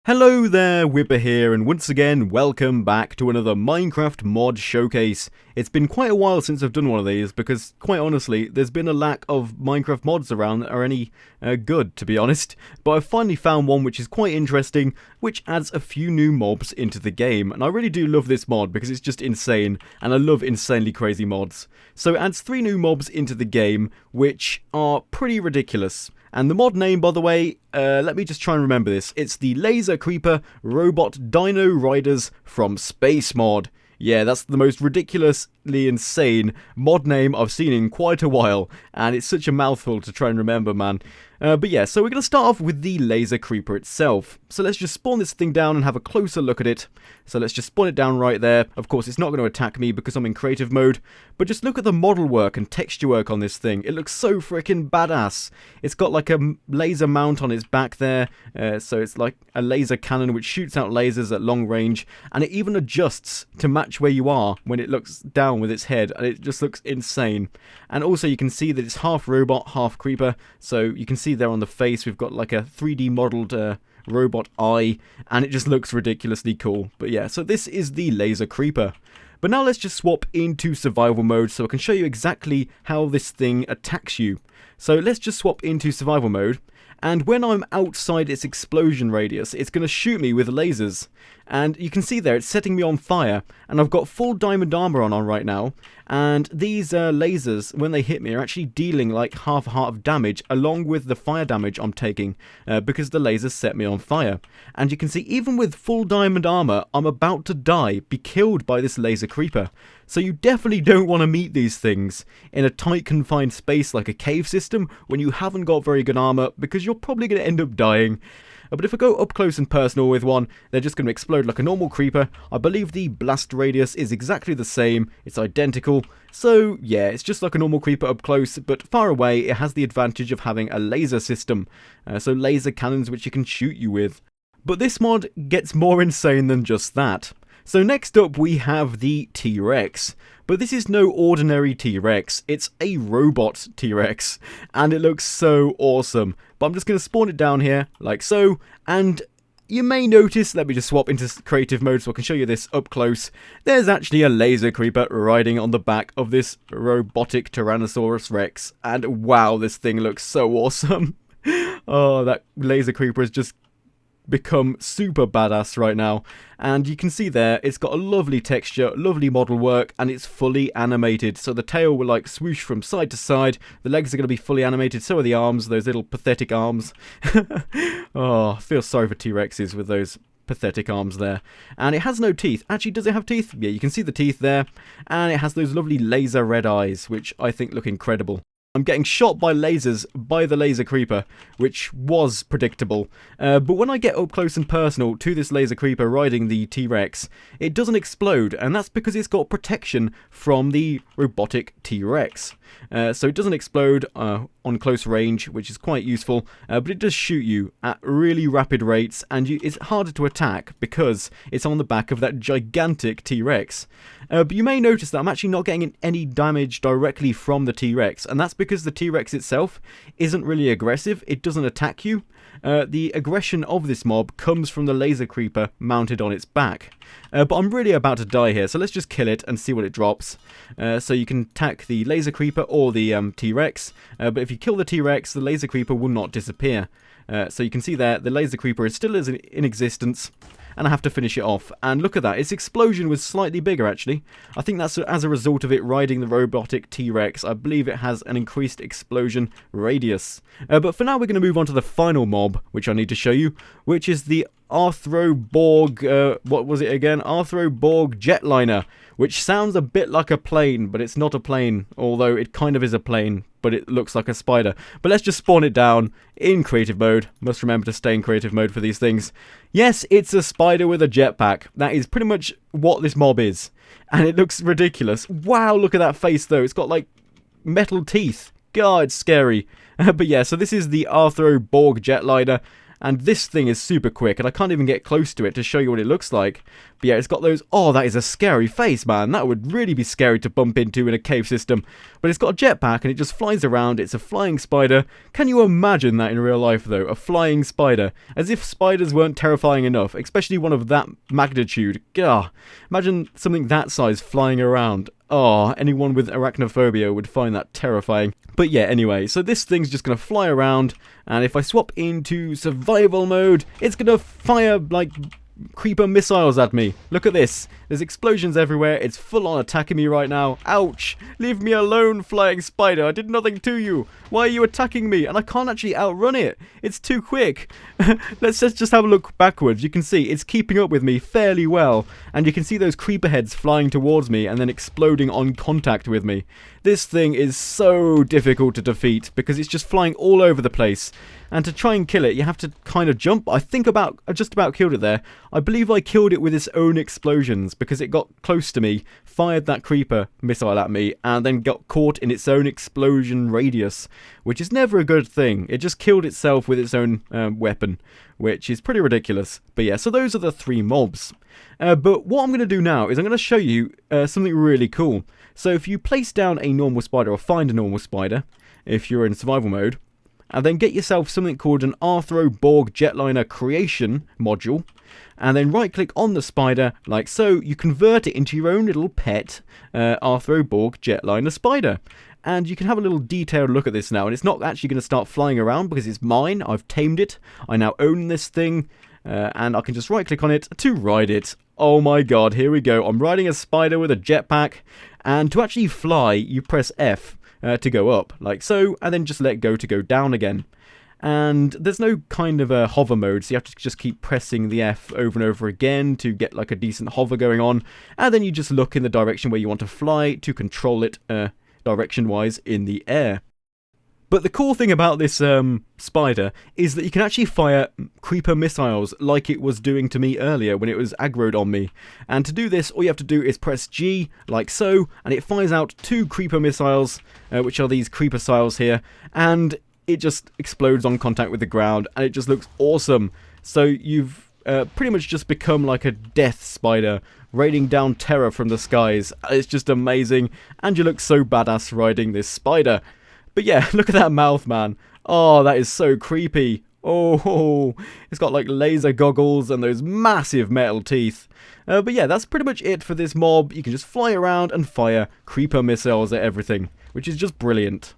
Hello there, Wipper here, and once again, welcome back to another Minecraft mod showcase. It's been quite a while since I've done one of these, because, quite honestly, there's been a lack of Minecraft mods around that are any good, to be honest. But I've finally found one which is quite interesting, which adds a few new mobs into the game. And I really do love this mod, because it's just insane, and I love insanely crazy mods. So it adds 3 new mobs into the game, which are pretty ridiculous. And the mod name, by the way, let me just try and remember this. It's the Laser Creeper Robot Dino Riders from Space mod. Yeah, that's the most ridiculously insane mod name I've seen in quite a while, and it's such a mouthful to try and remember, man. But yeah, so we're going to start off with the Laser Creeper itself. So let's just spawn this thing down and have a closer look at it. So let's just spawn it down right there. Of course, it's not going to attack me because I'm in creative mode, but just look at the model work and texture work on this thing. It looks so freaking badass. It's got like a laser mount on its back there, so it's like a laser cannon which shoots out lasers at long range, and it even adjusts to match where you are when it looks down with its head, and it just looks insane. And also you can see that it's half robot, half creeper, so you can see there on the face we've got like a 3D modelled robot eye, and it just looks ridiculously cool. But yeah, so this is the Laser Creeper. But now let's just swap into survival mode so I can show you exactly how this thing attacks you. So let's just swap into survival mode, and when I'm outside its explosion radius, it's going to shoot me with lasers. And you can see there, it's setting me on fire, and I've got full diamond armor on right now, and these lasers, when they hit me, are actually dealing like half a heart of damage, along with the fire damage I'm taking, because the lasers set me on fire. And you can see, even with full diamond armor, I'm about to die, be killed by this laser creeper. So you definitely don't want to meet these things in a tight confined space like a cave system when you haven't got very good armor, because you're probably going to end up dying. But if I go up close and personal with one, they're just going to explode like a normal creeper. I believe the blast radius is exactly the same, it's identical. So yeah, it's just like a normal creeper up close, but far away it has the advantage of having a laser system. So laser cannons which you can shoot you with. But this mod gets more insane than just that. So next up we have the T-Rex. But this is no ordinary T-Rex, it's a robot T-Rex, and it looks so awesome. But I'm just going to spawn it down here, like so, and you may notice, let me just swap into creative mode so I can show you this up close, there's actually a laser creeper riding on the back of this robotic Tyrannosaurus Rex, and wow, this thing looks so awesome. Oh, that laser creeper has just become super badass right now, and you can see there it's got a lovely texture, lovely model work, and it's fully animated. So the tail will like swoosh from side to side, the legs are going to be fully animated, so are the arms, those little pathetic arms. Oh, I feel sorry for T-Rexes with those pathetic arms there. And it has no teeth. Actually, does it have teeth? Yeah, you can see the teeth there, and it has those lovely laser red eyes, which I think look incredible. I'm getting shot by lasers by the laser creeper, which was predictable. But when I get up close and personal to this laser creeper riding the T-Rex, it doesn't explode, and that's because it's got protection from the robotic T-Rex. So it doesn't explode on close range, which is quite useful, but it does shoot you at really rapid rates, and it's harder to attack because it's on the back of that gigantic T-Rex. But you may notice that I'm actually not getting any damage directly from the T-Rex, and that's because the T-Rex itself isn't really aggressive, it doesn't attack you. The aggression of this mob comes from the laser creeper mounted on its back. But I'm really about to die here, so let's just kill it and see what it drops. So you can attack the laser creeper or the T-Rex, but if you kill the T-Rex, the laser creeper will not disappear. So you can see there, the laser creeper is still in existence, and I have to finish it off. And look at that, its explosion was slightly bigger actually. I think that's as a result of it riding the robotic T-Rex. I believe it has an increased explosion radius. But for now we're going to move on to the final mob, which I need to show you, which is the Arthroborg, what was it again? Arthroborg Jetliner, which sounds a bit like a plane, but it's not a plane, although it kind of is a plane, but it looks like a spider. But let's just spawn it down in creative mode. Must remember to stay in creative mode for these things. Yes, it's a spider with a jetpack. That is pretty much what this mob is, and it looks ridiculous. Wow, look at that face though. It's got like metal teeth. God, it's scary. But yeah, so this is the Arthroborg Jetliner. And this thing is super quick, and I can't even get close to it to show you what it looks like. But yeah, it's got those... Oh, that is a scary face, man. That would really be scary to bump into in a cave system. But it's got a jetpack, and it just flies around. It's a flying spider. Can you imagine that in real life, though? A flying spider. As if spiders weren't terrifying enough, especially one of that magnitude. Gah. Imagine something that size flying around. Oh, anyone with arachnophobia would find that terrifying. But yeah, anyway, so this thing's just going to fly around, and if I swap into survival mode, it's going to fire, like, creeper missiles at me. Look at this. There's explosions everywhere. It's full on attacking me right now. Ouch. Leave me alone, flying spider. I did nothing to you. Why are you attacking me? And I can't actually outrun it. It's too quick. Let's just have a look backwards. You can see it's keeping up with me fairly well. And you can see those creeper heads flying towards me and then exploding on contact with me. This thing is so difficult to defeat because it's just flying all over the place. And to try and kill it, you have to kind of jump. I just about killed it there. I believe I killed it with its own explosions because it got close to me, fired that creeper missile at me, and then got caught in its own explosion radius, which is never a good thing. It just killed itself with its own weapon, which is pretty ridiculous. But yeah, so those are the 3 mobs. But what I'm going to do now is I'm going to show you something really cool. So if you place down a normal spider, or find a normal spider, if you're in survival mode, and then get yourself something called an Arthroborg Jetliner Creation module, and then right click on the spider like so. You convert it into your own little pet Arthroborg Jetliner Spider, and you can have a little detailed look at this now. And it's not actually going to start flying around because it's mine. I've tamed it. I now own this thing, and I can just right click on it to ride it. Oh my god, here we go. I'm riding a spider with a jetpack, and to actually fly you press F to go up, like so, and then just let go to go down again. And there's no kind of a hover mode, so you have to just keep pressing the F over and over again to get like a decent hover going on, and then you just look in the direction where you want to fly to control it direction-wise in the air. But the cool thing about this spider is that you can actually fire creeper missiles like it was doing to me earlier when it was aggroed on me. And to do this, all you have to do is press G, like so, and it fires out 2 creeper missiles, which are these creeper missiles here, and it just explodes on contact with the ground, and it just looks awesome. So you've pretty much just become like a death spider, raining down terror from the skies. It's just amazing, and you look so badass riding this spider. But yeah, look at that mouth, man. Oh, that is so creepy. Oh, it's got like laser goggles and those massive metal teeth. But yeah, that's pretty much it for this mob. You can just fly around and fire creeper missiles at everything, which is just brilliant.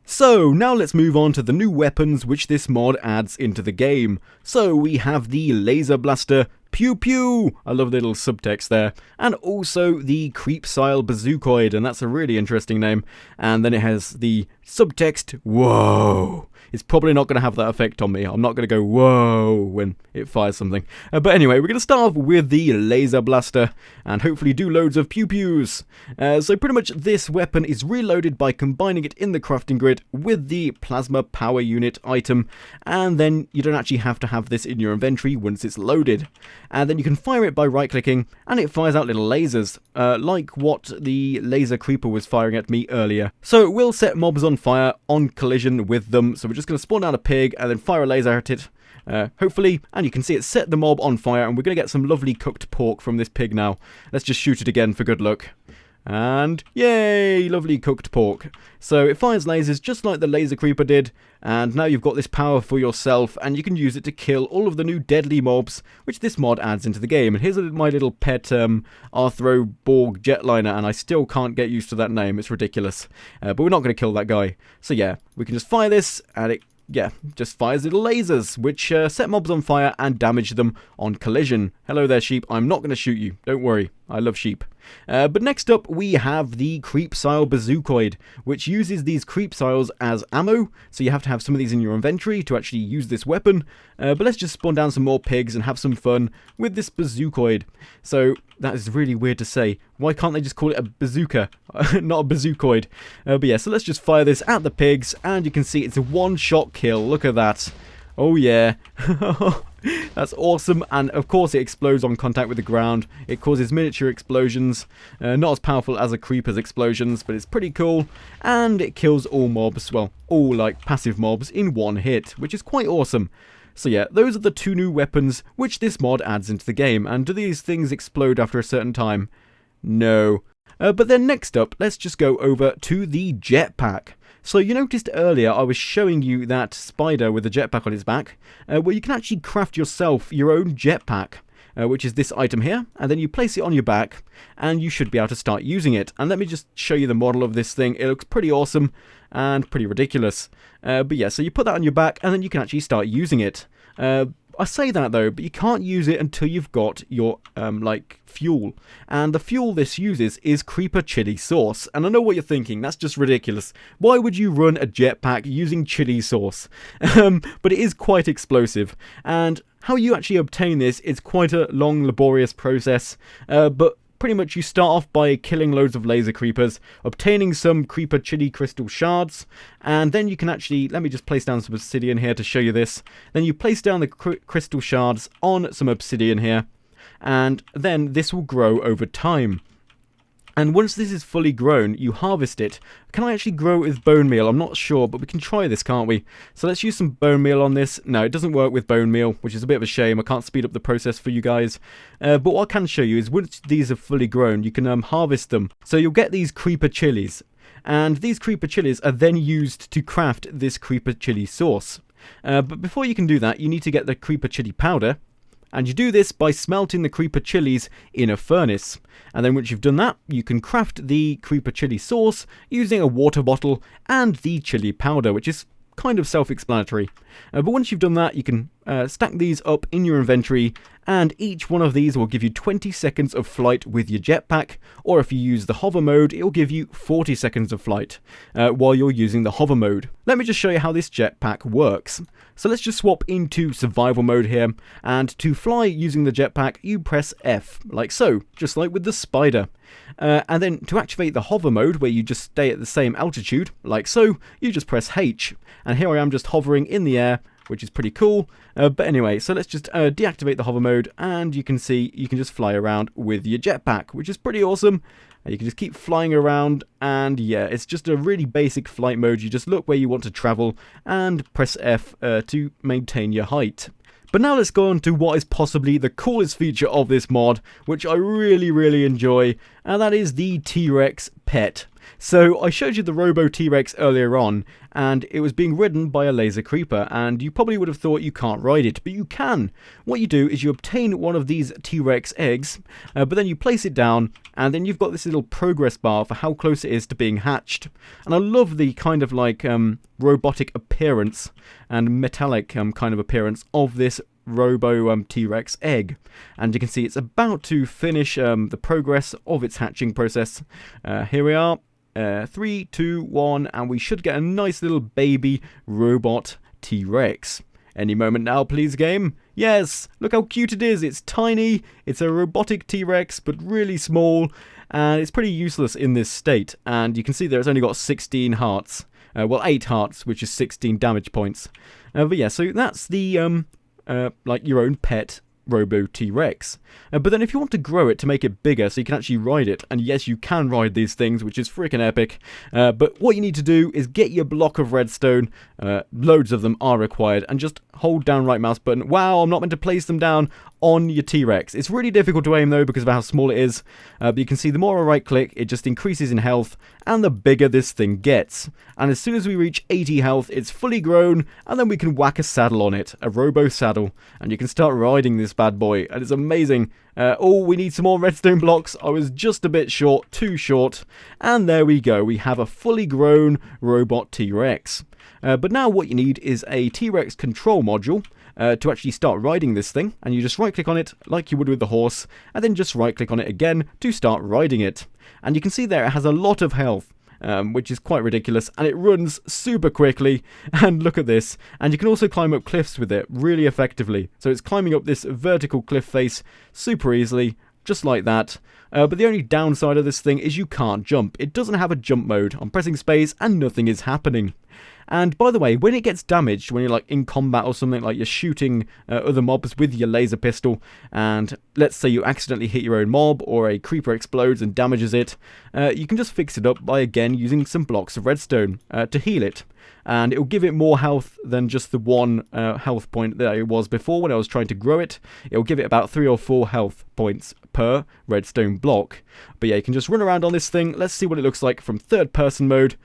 So, now let's move on to the new weapons which this mod adds into the game. So, we have the laser blaster, pew pew, I love the little subtext there, and also the creepsile bazookoid, and that's a really interesting name. And then it has the subtext, whoa. It's probably not going to have that effect on me. I'm not going to go whoa when it fires something. But anyway, we're going to start off with the laser blaster and hopefully do loads of pew-pews. So pretty much this weapon is reloaded by combining it in the crafting grid with the plasma power unit item, and then you don't actually have to have this in your inventory once it's loaded. And then you can fire it by right-clicking, and it fires out little lasers, like what the laser creeper was firing at me earlier. So it will set mobs on fire on collision with them, so we're just going to spawn down a pig and then fire a laser at it, hopefully, and you can see it set the mob on fire, and we're going to get some lovely cooked pork from this pig now. Let's just shoot it again for good luck. And yay, lovely cooked pork. So it fires lasers just like the laser creeper did, and now you've got this power for yourself, and you can use it to kill all of the new deadly mobs which this mod adds into the game. And here's my little pet Arthroborg Jetliner, and I still can't get used to that name. It's ridiculous, but we're not going to kill that guy. So yeah, we can just fire this, and it just fires little lasers, which set mobs on fire and damage them on collision. Hello there, sheep. I'm not going to shoot you. Don't worry. I love sheep. But next up, we have the creepsile bazookoid, which uses these creepsiles as ammo. So you have to have some of these in your inventory to actually use this weapon. But let's just spawn down some more pigs and have some fun with this bazookoid. So that is really weird to say. Why can't they just call it a bazooka, not a bazookoid? But yeah, so let's just fire this at the pigs, and you can see it's a one-shot kill. Look at that. Oh yeah. That's awesome, and of course it explodes on contact with the ground. It causes miniature explosions, not as powerful as a creeper's explosions, but it's pretty cool, and it kills all mobs, well, all like passive mobs in one hit, which is quite awesome. So yeah, those are the 2 new weapons which this mod adds into the game. And do these things explode after a certain time? No. But then next up, let's just go over to the jetpack. So you noticed earlier I was showing you that spider with a jetpack on its back, where you can actually craft yourself your own jetpack, which is this item here, and then you place it on your back, and you should be able to start using it. And let me just show you the model of this thing. It looks pretty awesome and pretty ridiculous. But yeah, so you put that on your back, and then you can actually start using it. I say that though, but you can't use it until you've got your, like, fuel. And the fuel this uses is creeper chili sauce. And I know what you're thinking, that's just ridiculous. Why would you run a jetpack using chili sauce? But it is quite explosive. And how you actually obtain this is quite a long, laborious process. But pretty much you start off by killing loads of laser creepers, obtaining some creeper chili crystal shards, and then you can actually, let me just place down some obsidian here to show you this. Then you place down the crystal shards on some obsidian here, and then this will grow over time. And once this is fully grown, you harvest it. Can I actually grow it with bone meal? I'm not sure, but we can try this, can't we? So let's use some bone meal on this. No, it doesn't work with bone meal, which is a bit of a shame. I can't speed up the process for you guys. But what I can show you is once these are fully grown, you can harvest them. So you'll get these creeper chilies. And these creeper chilies are then used to craft this creeper chili sauce. But before you can do that, you need to get the creeper chili powder. And you do this by smelting the creeper chilies in a furnace. And then once you've done that, you can craft the creeper chili sauce using a water bottle and the chili powder, which is kind of self-explanatory. But once you've done that, you can stack these up in your inventory, and each one of these will give you 20 seconds of flight with your jetpack, or if you use the hover mode, it will give you 40 seconds of flight while you're using the hover mode. Let me just show you how this jetpack works. So let's just swap into survival mode here, and to fly using the jetpack, you press F, like so, just like with the spider. And then to activate the hover mode, where you just stay at the same altitude, like so, you just press H. And here I am just hovering in the air, which is pretty cool. But anyway, so let's just deactivate the hover mode, and you can see you can just fly around with your jetpack, which is pretty awesome. You can just keep flying around, and yeah, it's just a really basic flight mode. You just look where you want to travel and press F to maintain your height. But now let's go on to what is possibly the coolest feature of this mod, which I really enjoy, and that is the TRex Pet. So I showed you the Robo T-Rex earlier on, and it was being ridden by a laser creeper, and you probably would have thought you can't ride it, but you can. What you do is you obtain one of these T-Rex eggs, but then you place it down, and then you've got this little progress bar for how close it is to being hatched. And I love the kind of like robotic appearance and metallic kind of appearance of this Robo T-Rex egg. And you can see it's about to finish the progress of its hatching process. Here we are. 3, 2, 1, and we should get a nice little baby robot T-Rex. Any moment now, please, game. Yes, look how cute it is. It's tiny, it's a robotic T-Rex, but really small, and it's pretty useless in this state. And you can see there it's only got 16 hearts. Well, 8 hearts, which is 16 damage points. But yeah, so that's the, like your own pet Robo T-Rex. But then if you want to grow it to make it bigger so you can actually ride it, and yes, you can ride these things, which is freaking epic, but what you need to do is get your block of redstone, loads of them are required, and just hold down right mouse button. Wow, I'm not meant to place them down on your T-Rex. It's really difficult to aim though because of how small it is, but you can see the more I right click, it just increases in health, and the bigger this thing gets. And as soon as we reach 80 health, it's fully grown, and then we can whack a saddle on it, a Robo saddle, and you can start riding this bad boy, and it's amazing. Oh, we need some more redstone blocks. I was just a bit short, too short, and there we go. We have a fully grown robot T-Rex. But now what you need is a T-Rex control module to actually start riding this thing, and you just right click on it like you would with the horse, and then just right click on it again to start riding it. And you can see there it has a lot of health, which is quite ridiculous, and it runs super quickly, and look at this. And you can also climb up cliffs with it really effectively. So it's climbing up this vertical cliff face super easily, just like that. But the only downside of this thing is you can't jump. It doesn't have a jump mode. I'm pressing space and nothing is happening. And by the way, when it gets damaged, when you're like in combat or something, like you're shooting other mobs with your laser pistol, and let's say you accidentally hit your own mob, or a creeper explodes and damages it, you can just fix it up by again using some blocks of redstone to heal it. And it will give it more health than just the one health point that it was before when I was trying to grow it. It will give it about 3 or 4 health points per redstone block. But yeah, you can just run around on this thing. Let's see what it looks like from third person mode.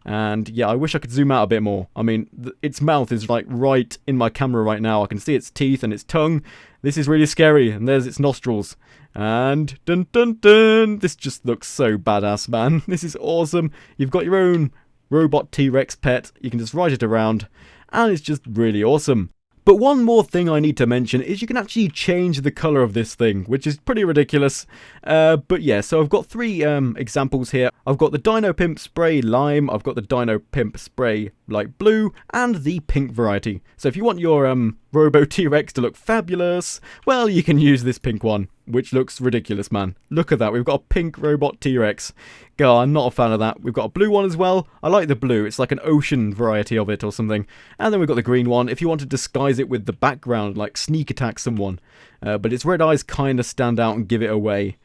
And yeah, I wish I could zoom out a bit more. I mean, its mouth is like right in my camera right now. I can see its teeth and its tongue. This is really scary. And there's its nostrils. And dun dun dun. This just looks so badass, man. This is awesome. You've got your own robot TRex pet. You can just ride it around. And it's just really awesome. But one more thing I need to mention is you can actually change the colour of this thing, which is pretty ridiculous. But yeah, so I've got 3 examples here. I've got the Dino Pimp Spray Lime, I've got the Dino Pimp Spray Light Blue, and the pink variety. So if you want your Robo T-Rex to look fabulous, well, you can use this pink one, which looks ridiculous, man. Look at that, we've got a pink robot T-Rex. God, I'm not a fan of that. We've got a blue one as well. I like the blue, it's like an ocean variety of it or something. And then we've got the green one, if you want to disguise it with the background, like sneak attack someone. But its red eyes kind of stand out and give it away.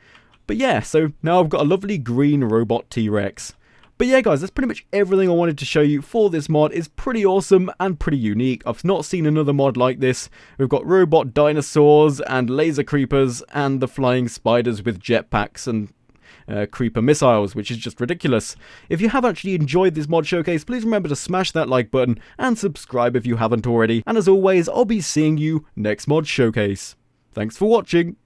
But yeah, so now I've got a lovely green robot T-Rex. But yeah guys, that's pretty much everything I wanted to show you for this mod. It's pretty awesome and pretty unique. I've not seen another mod like this. We've got robot dinosaurs and laser creepers and the flying spiders with jetpacks and creeper missiles, which is just ridiculous. If you have actually enjoyed this mod showcase, please remember to smash that like button and subscribe if you haven't already. And as always, I'll be seeing you next mod showcase. Thanks for watching.